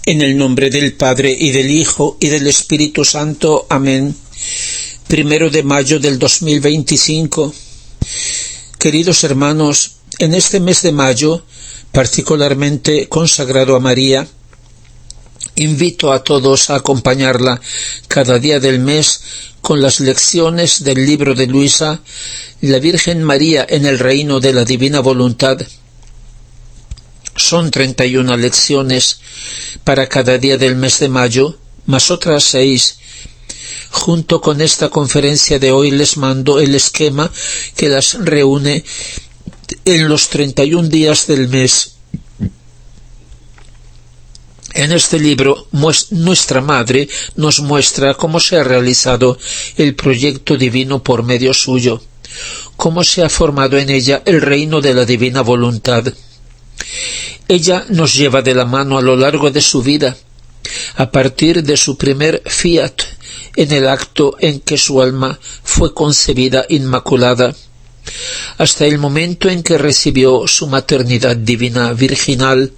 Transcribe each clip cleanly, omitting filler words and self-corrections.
En el nombre del Padre, y del Hijo, y del Espíritu Santo. Amén. 1 de mayo del 2025. Queridos hermanos, en este mes de mayo, particularmente consagrado a María, invito a todos a acompañarla cada día del mes con las lecciones del libro de Luisa, La Virgen María en el reino de la divina voluntad. Son 31 lecciones para cada día del mes de mayo, más otras 6. Junto con esta conferencia de hoy les mando el esquema que las reúne en los 31 días del mes. En este libro, nuestra Madre nos muestra cómo se ha realizado el proyecto divino por medio suyo, cómo se ha formado en ella el reino de la divina voluntad. Ella nos lleva de la mano a lo largo de su vida, a partir de su primer fiat, en el acto en que su alma fue concebida inmaculada, hasta el momento en que recibió su maternidad divina virginal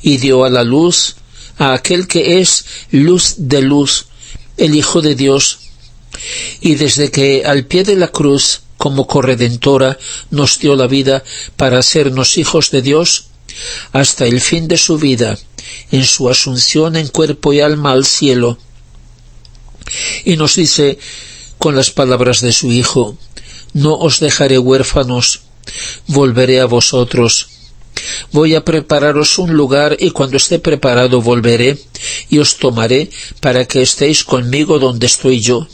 y dio a la luz a aquel que es luz de luz, el Hijo de Dios, y desde que al pie de la cruz, como corredentora, nos dio la vida para hacernos hijos de Dios, hasta el fin de su vida, en su asunción en cuerpo y alma al cielo. Y nos dice con las palabras de su Hijo: no os dejaré huérfanos, volveré a vosotros. Voy a prepararos un lugar, y cuando esté preparado volveré y os tomaré para que estéis conmigo donde estoy yo.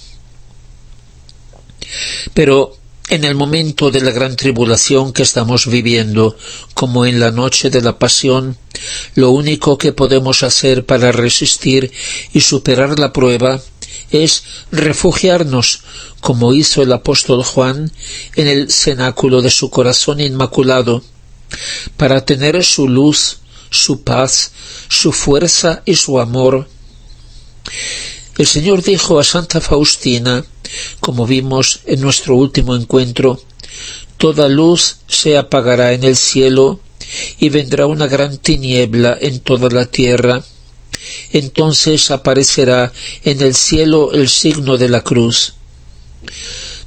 Pero en el momento de la gran tribulación que estamos viviendo, como en la noche de la pasión, lo único que podemos hacer para resistir y superar la prueba es refugiarnos, como hizo el apóstol Juan, en el cenáculo de su corazón inmaculado, para tener su luz, su paz, su fuerza y su amor. El Señor dijo a Santa Faustina, como vimos en nuestro último encuentro: toda luz se apagará en el cielo y vendrá una gran tiniebla en toda la tierra. Entonces aparecerá en el cielo el signo de la cruz.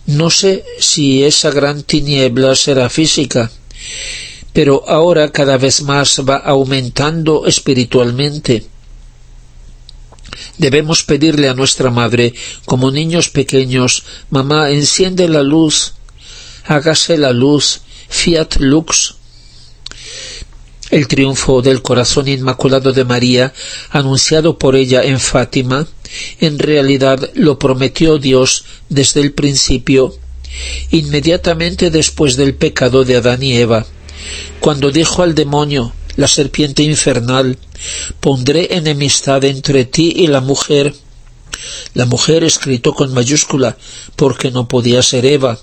No sé si esa gran tiniebla será física, pero ahora cada vez más va aumentando espiritualmente. Debemos pedirle a nuestra Madre, como niños pequeños: mamá, enciende la luz, hágase la luz, fiat lux. El triunfo del corazón inmaculado de María, anunciado por ella en Fátima, en realidad lo prometió Dios desde el principio, inmediatamente después del pecado de Adán y Eva, cuando dijo al demonio, la serpiente infernal: pondré enemistad entre ti y la mujer escrito con mayúscula, porque no podía ser Eva,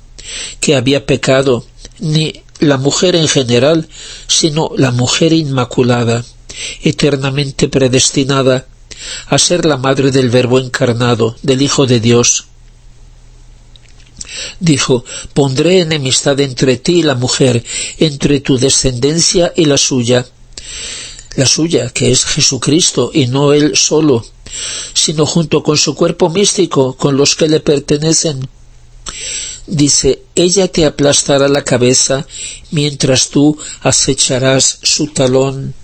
que había pecado, ni la mujer en general, sino la mujer inmaculada, eternamente predestinada a ser la madre del Verbo encarnado, del Hijo de Dios. Dijo: pondré enemistad entre ti y la mujer, entre tu descendencia y la suya, que es Jesucristo, y no él solo, sino junto con su cuerpo místico, con los que le pertenecen. Dice: ella te aplastará la cabeza, mientras tú acecharás su talón.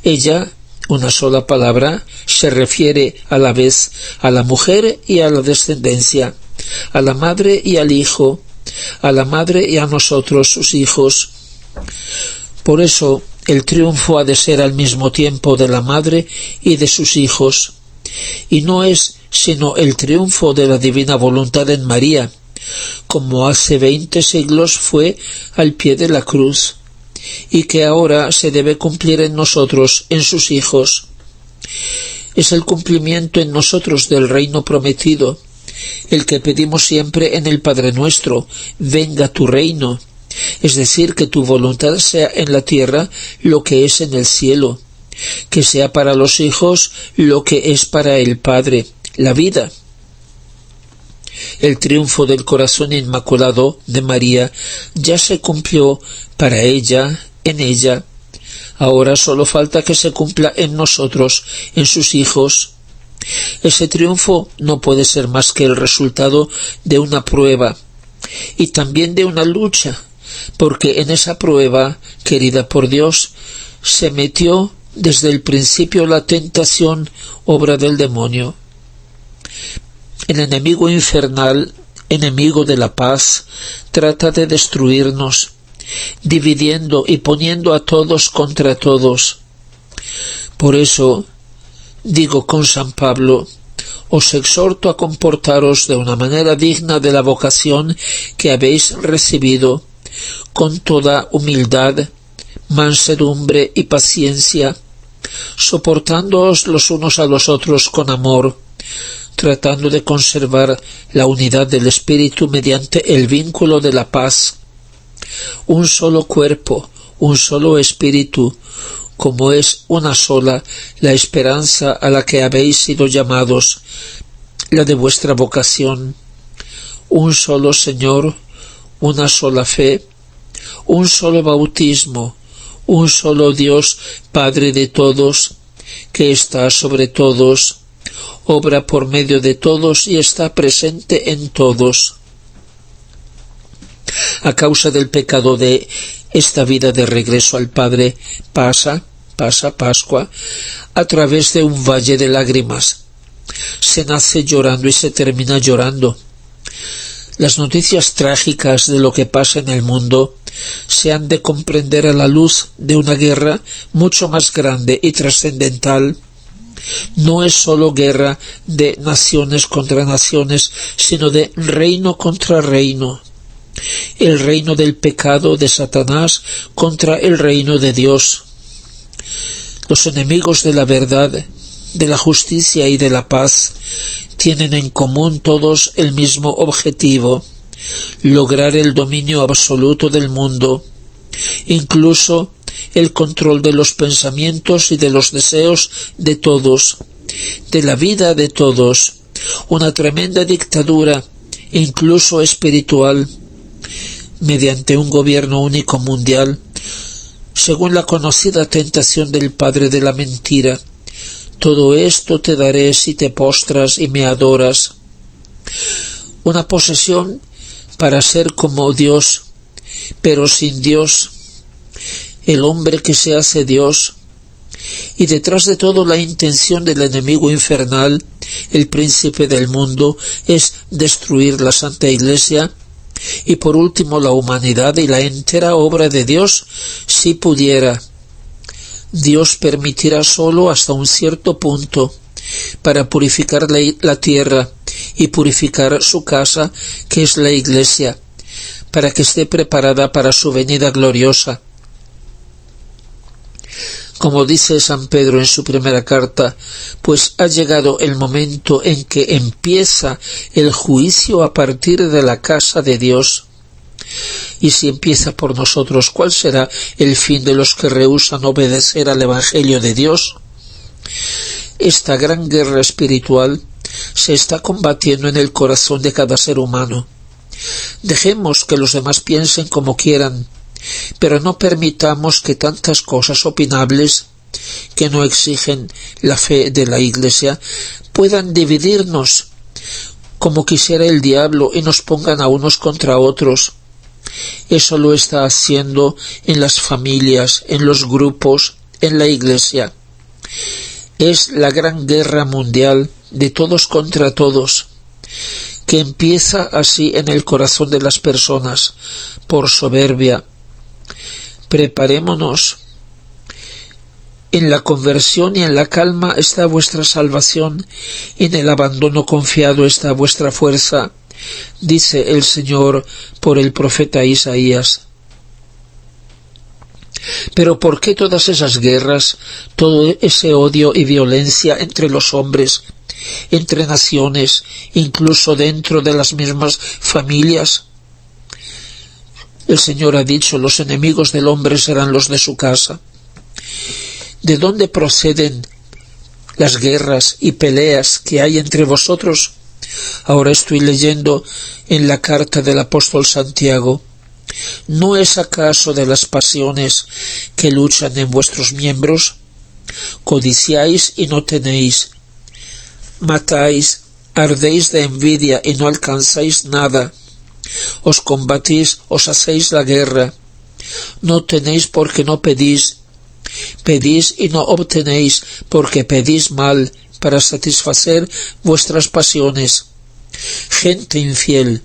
Ella, una sola palabra, se refiere a la vez a la mujer y a la descendencia, a la madre y al hijo, a la madre y a nosotros, sus hijos. Por eso, el triunfo ha de ser al mismo tiempo de la madre y de sus hijos, y no es sino el triunfo de la divina voluntad en María, como hace 20 siglos fue al pie de la cruz, y que ahora se debe cumplir en nosotros, en sus hijos. Es el cumplimiento en nosotros del reino prometido, el que pedimos siempre en el Padre Nuestro: venga tu reino, es decir, que tu voluntad sea en la tierra lo que es en el cielo, que sea para los hijos lo que es para el Padre, la vida. El triunfo del corazón inmaculado de María ya se cumplió para ella, en ella, Ahora solo falta que se cumpla en nosotros, en sus hijos. Ese triunfo no puede ser más que el resultado de una prueba y también de una lucha, porque en esa prueba, querida por Dios, se metió desde el principio la tentación, obra del demonio. El enemigo infernal, enemigo de la paz, trata de destruirnos, dividiendo y poniendo a todos contra todos. Por eso, digo con San Pablo, os exhorto a comportaros de una manera digna de la vocación que habéis recibido, con toda humildad, mansedumbre y paciencia, soportándoos los unos a los otros con amor, tratando de conservar la unidad del Espíritu mediante el vínculo de la paz. Un solo cuerpo, un solo Espíritu, como es una sola la esperanza a la que habéis sido llamados, la de vuestra vocación. Un solo Señor, una sola fe, un solo bautismo, un solo Dios, Padre de todos, que está sobre todos, obra por medio de todos y está presente en todos. A causa del pecado de esta vida de regreso al Padre, pasa Pascua, a través de un valle de lágrimas. Se nace llorando y se termina llorando. Las noticias trágicas de lo que pasa en el mundo se han de comprender a la luz de una guerra mucho más grande y trascendental. No es sólo guerra de naciones contra naciones, sino de reino contra reino. El reino del pecado de Satanás contra el reino de Dios. Los enemigos de la verdad, de la justicia y de la paz tienen en común todos el mismo objetivo: lograr el dominio absoluto del mundo, incluso el control de los pensamientos y de los deseos de todos, de la vida de todos, una tremenda dictadura, incluso espiritual, mediante un gobierno único mundial, según la conocida tentación del padre de la mentira. Todo esto te daré si te postras y me adoras. Una posesión para ser como Dios, pero sin Dios. El hombre que se hace Dios. Y detrás de todo la intención del enemigo infernal, el príncipe del mundo, es destruir la Santa Iglesia y por último la humanidad y la entera obra de Dios, si pudiera. Dios permitirá solo hasta un cierto punto para purificar la tierra y purificar su casa, que es la Iglesia, para que esté preparada para su venida gloriosa. Como dice San Pedro en su primera carta, pues ha llegado el momento en que empieza el juicio a partir de la casa de Dios. Y si empieza por nosotros, ¿cuál será el fin de los que rehúsan obedecer al Evangelio de Dios? Esta gran guerra espiritual se está combatiendo en el corazón de cada ser humano. Dejemos que los demás piensen como quieran, pero no permitamos que tantas cosas opinables, que no exigen la fe de la Iglesia, puedan dividirnos como quisiera el diablo y nos pongan a unos contra otros. Eso lo está haciendo en las familias, en los grupos, en la Iglesia. Es la gran guerra mundial de todos contra todos, que empieza así en el corazón de las personas, por soberbia. Preparémonos. En la conversión y en la calma está vuestra salvación, en el abandono confiado está vuestra fuerza, dice el Señor por el profeta Isaías. Pero ¿por qué todas esas guerras, todo ese odio y violencia entre los hombres, entre naciones, incluso dentro de las mismas familias? El Señor ha dicho, los enemigos del hombre serán los de su casa. ¿De dónde proceden las guerras y peleas que hay entre vosotros? Ahora estoy leyendo en la carta del apóstol Santiago. ¿No es acaso de las pasiones que luchan en vuestros miembros? Codiciáis y no tenéis, matáis, ardéis de envidia y no alcanzáis nada, os combatís, os hacéis la guerra, no tenéis porque no pedís, pedís y no obtenéis porque pedís mal para satisfacer vuestras pasiones. Gente infiel,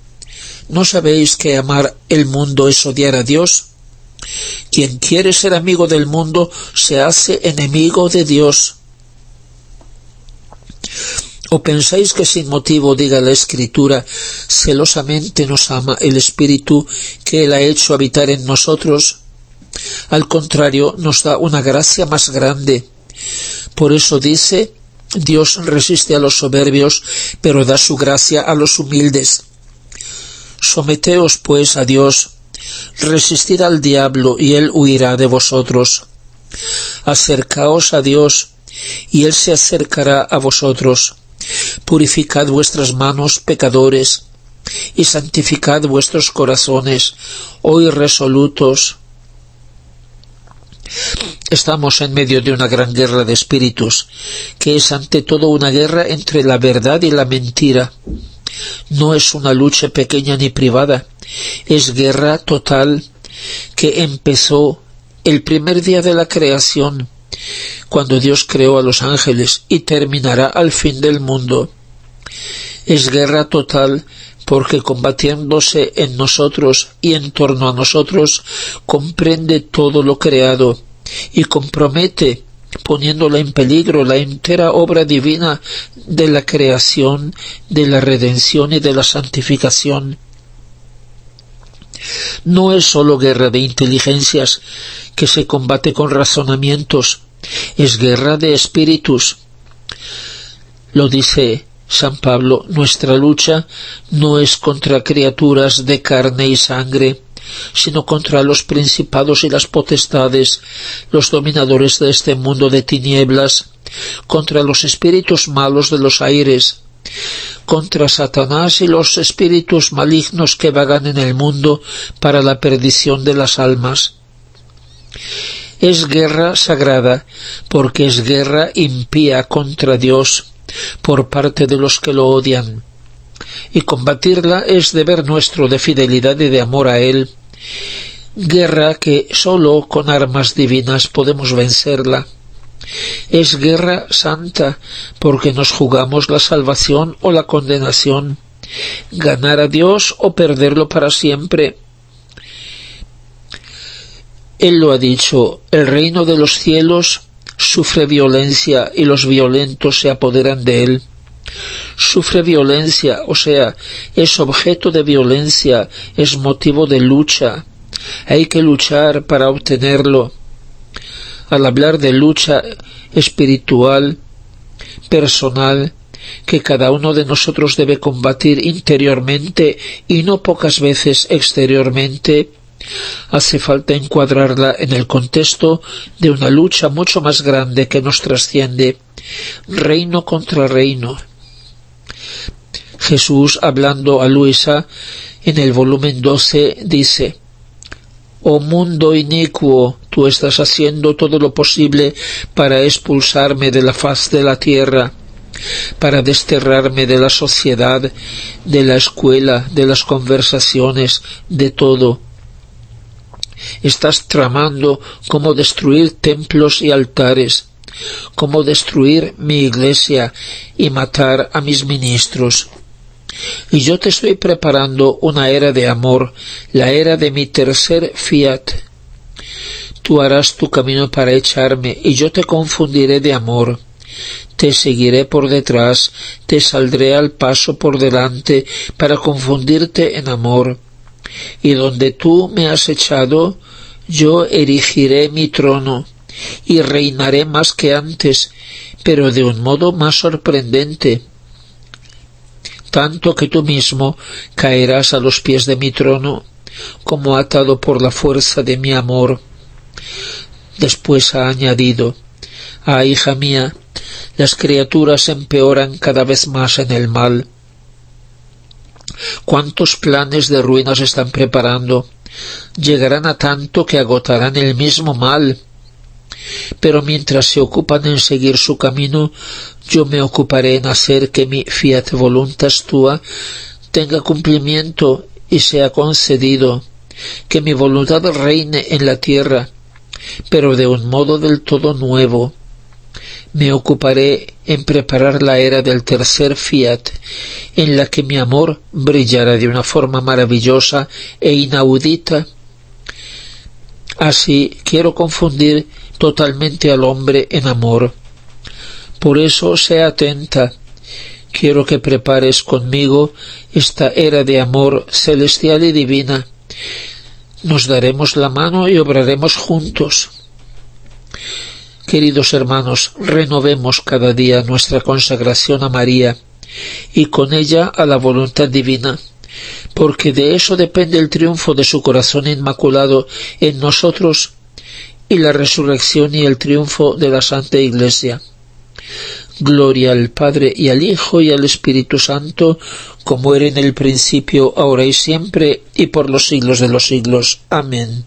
¿no sabéis que amar el mundo es odiar a Dios? Quien quiere ser amigo del mundo se hace enemigo de Dios. ¿O pensáis que sin motivo diga la Escritura, celosamente nos ama el Espíritu que Él ha hecho habitar en nosotros? Al contrario, nos da una gracia más grande. Por eso dice, Dios resiste a los soberbios, pero da su gracia a los humildes. Someteos pues a Dios, resistid al diablo y él huirá de vosotros. Acercaos a Dios y él se acercará a vosotros. Purificad vuestras manos, pecadores, y santificad vuestros corazones, oh irresolutos. Estamos en medio de una gran guerra de espíritus, que es ante todo una guerra entre la verdad y la mentira. No es una lucha pequeña ni privada, es guerra total que empezó el primer día de la creación, cuando Dios creó a los ángeles, y terminará al fin del mundo. Es guerra total porque combatiéndose en nosotros y en torno a nosotros comprende todo lo creado y compromete, poniéndola en peligro, la entera obra divina de la creación, de la redención y de la santificación. No es sólo guerra de inteligencias que se combate con razonamientos, es guerra de espíritus. Lo dice San Pablo, nuestra lucha no es contra criaturas de carne y sangre, sino contra los principados y las potestades, los dominadores de este mundo de tinieblas, contra los espíritus malos de los aires, contra Satanás y los espíritus malignos que vagan en el mundo para la perdición de las almas. Es guerra sagrada, porque es guerra impía contra Dios, por parte de los que lo odian, y combatirla es deber nuestro de fidelidad y de amor a Él, guerra que sólo con armas divinas podemos vencerla. Es guerra santa, porque nos jugamos la salvación o la condenación, ganar a Dios o perderlo para siempre. Él lo ha dicho, el reino de los cielos sufre violencia y los violentos se apoderan de él. Sufre violencia, o sea, es objeto de violencia, es motivo de lucha. Hay que luchar para obtenerlo. Al hablar de lucha espiritual, personal, que cada uno de nosotros debe combatir interiormente y no pocas veces exteriormente, hace falta encuadrarla en el contexto de una lucha mucho más grande que nos trasciende, reino contra reino. Jesús, hablando a Luisa, en el volumen 12, dice: «Oh mundo inicuo, tú estás haciendo todo lo posible para expulsarme de la faz de la tierra, para desterrarme de la sociedad, de la escuela, de las conversaciones, de todo. Estás tramando cómo destruir templos y altares, cómo destruir mi iglesia y matar a mis ministros. Y yo te estoy preparando una era de amor, la era de mi tercer fiat. Tú harás tu camino para echarme, y yo te confundiré de amor. Te seguiré por detrás, te saldré al paso por delante, para confundirte en amor. Y donde tú me has echado, yo erigiré mi trono, y reinaré más que antes, pero de un modo más sorprendente, tanto que tú mismo caerás a los pies de mi trono, como atado por la fuerza de mi amor». Después ha añadido: «Ah, hija mía, las criaturas empeoran cada vez más en el mal. ¿Cuántos planes de ruinas están preparando? Llegarán a tanto que agotarán el mismo mal. Pero mientras se ocupan en seguir su camino, yo me ocuparé en hacer que mi fiat voluntas tua tenga cumplimiento y sea concedido, que mi voluntad reine en la tierra, pero de un modo del todo nuevo. Me ocuparé en preparar la era del tercer fiat, en la que mi amor brillará de una forma maravillosa e inaudita. Así quiero confundir totalmente al hombre en amor. Por eso sea atenta. Quiero que prepares conmigo esta era de amor celestial y divina. Nos daremos la mano y obraremos juntos. Queridos hermanos, renovemos cada día nuestra consagración a María y con ella a la voluntad divina, porque de eso depende el triunfo de su corazón inmaculado en nosotros y la resurrección y el triunfo de la Santa Iglesia. Gloria al Padre y al Hijo y al Espíritu Santo, como era en el principio, ahora y siempre, y por los siglos de los siglos. Amén.